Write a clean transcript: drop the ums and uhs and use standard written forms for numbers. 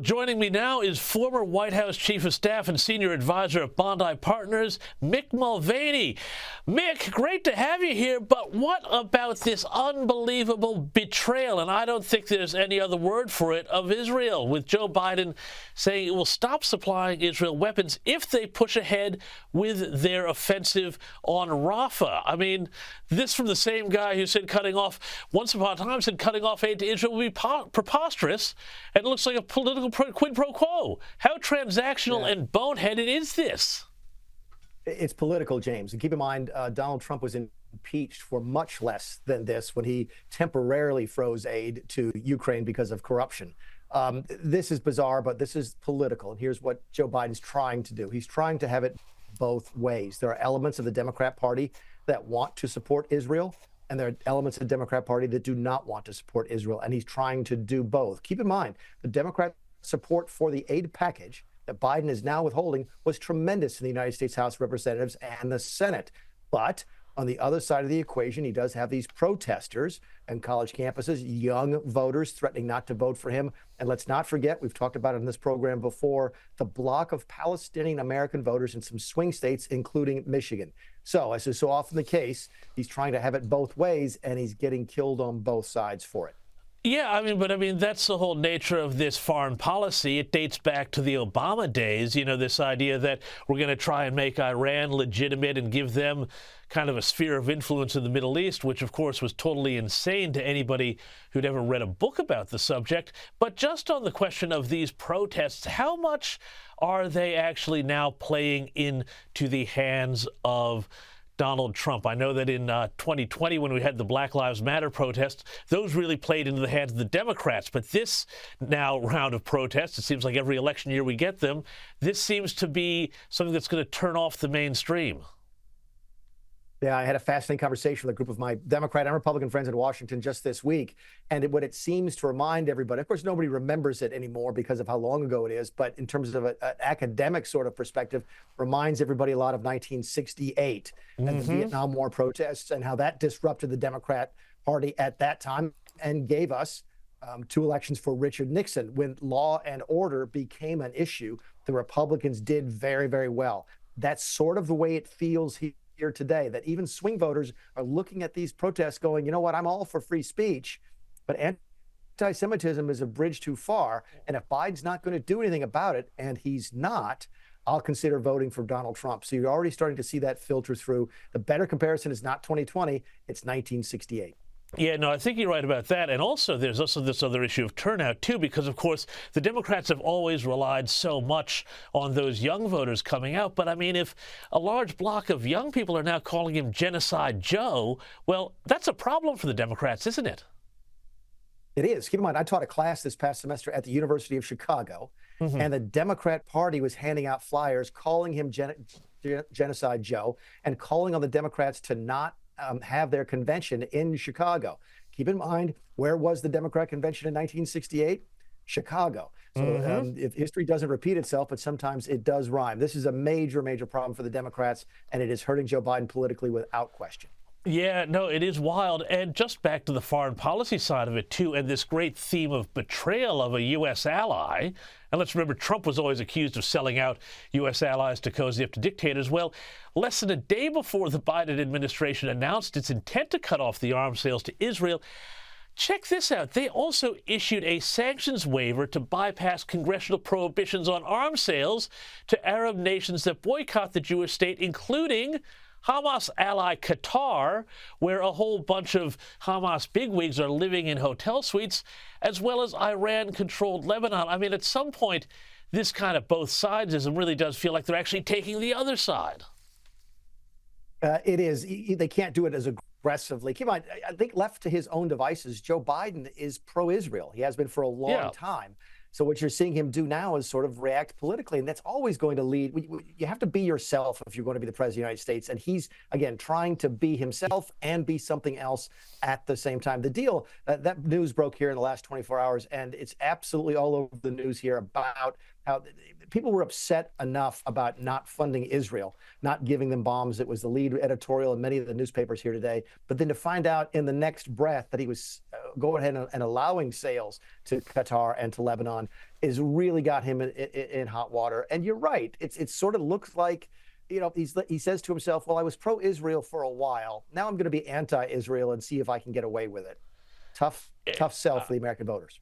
Joining me now is former White House Chief of Staff and Senior Advisor of Bondi Partners, Mick Mulvaney. Mick, great to have you here, but what about this unbelievable betrayal, and I don't think there's any other word for it, of Israel, with Joe Biden saying it will stop supplying Israel weapons if they push ahead with their offensive on Rafah? I mean, this from the same guy who said once upon a time said cutting off aid to Israel would be preposterous, and it looks like a political quid pro quo. How transactional and boneheaded is this? It's political, James. And keep in mind, Donald Trump was impeached for much less than this when he temporarily froze aid to Ukraine because of corruption. This is bizarre, but this is political. And here's what Joe Biden's trying to do. He's trying to have it both ways. There are elements of the Democrat Party that want to support Israel, and there are elements of the Democrat Party that do not want to support Israel. And he's trying to do both. Keep in mind, the Democrat support for the aid package that Biden is now withholding was tremendous in the United States House of Representatives and the Senate. But on the other side of the equation, he does have these protesters and college campuses, young voters threatening not to vote for him. And let's not forget, we've talked about it in this program before, the block of Palestinian American voters in some swing states, including Michigan. So, as is so often the case, he's trying to have it both ways, and he's getting killed on both sides for it. Yeah, but that's the whole nature of this foreign policy. It dates back to the Obama days, this idea that we're going to try and make Iran legitimate and give them kind of a sphere of influence in the Middle East, which, of course, was totally insane to anybody who'd ever read a book about the subject. But just on the question of these protests, how much are they actually now playing into the hands of Donald Trump? I know that in 2020, when we had the Black Lives Matter protests, those really played into the hands of the Democrats. But this now round of protests, it seems like every election year we get them, this seems to be something that's going to turn off the mainstream. Yeah, I had a fascinating conversation with a group of my Democrat and Republican friends in Washington just this week. And what it seems to remind everybody, of course, nobody remembers it anymore because of how long ago it is, but in terms of an academic sort of perspective, reminds everybody a lot of 1968 and the Vietnam War protests and how that disrupted the Democrat Party at that time and gave us 2 elections for Richard Nixon. When law and order became an issue, the Republicans did very, very well. That's sort of the way it feels here today, that even swing voters are looking at these protests going, you know what, I'm all for free speech, but anti-Semitism is a bridge too far. And if Biden's not going to do anything about it, and he's not, I'll consider voting for Donald Trump. So you're already starting to see that filter through. The better comparison is not 2020, it's 1968. Yeah, no, I think you're right about that. And also, there's also this other issue of turnout, too, because, of course, the Democrats have always relied so much on those young voters coming out. But, I mean, if a large block of young people are now calling him Genocide Joe, well, that's a problem for the Democrats, isn't it? It is. Keep in mind, I taught a class this past semester at the University of Chicago, and the Democrat Party was handing out flyers calling him Genocide Joe and calling on the Democrats to not have their convention in Chicago. Keep in mind, where was the Democrat convention in 1968? Chicago. So if history doesn't repeat itself, but sometimes it does rhyme. This is a major, major problem for the Democrats, and it is hurting Joe Biden politically without question. Yeah, no, it is wild. And just back to the foreign policy side of it, too, and this great theme of betrayal of a U.S. ally. And let's remember, Trump was always accused of selling out U.S. allies to cozy up to dictators. Well, less than a day before the Biden administration announced its intent to cut off the arms sales to Israel, check this out. They also issued a sanctions waiver to bypass congressional prohibitions on arms sales to Arab nations that boycott the Jewish state, including Hamas ally Qatar, where a whole bunch of Hamas bigwigs are living in hotel suites, as well as Iran-controlled Lebanon. I mean, at some point, this kind of both sidesism really does feel like they're actually taking the other side. It is. They can't do it as aggressively. Keep in mind, I think left to his own devices, Joe Biden is pro-Israel. He has been for a long time. So what you're seeing him do now is sort of react politically, and that's always going to lead. You have to be yourself if you're going to be the president of the United States. And he's, again, trying to be himself and be something else at the same time. The deal, that news broke here in the last 24 hours, and it's absolutely all over the news here about how people were upset enough about not funding Israel, not giving them bombs. It was the lead editorial in many of the newspapers here today. But then to find out in the next breath that he was going ahead and allowing sales to Qatar and to Lebanon is really got him in hot water. And you're right. It sort of looks like, he says to himself, well, I was pro-Israel for a while. Now I'm going to be anti-Israel and see if I can get away with it. Tough sell for the American voters.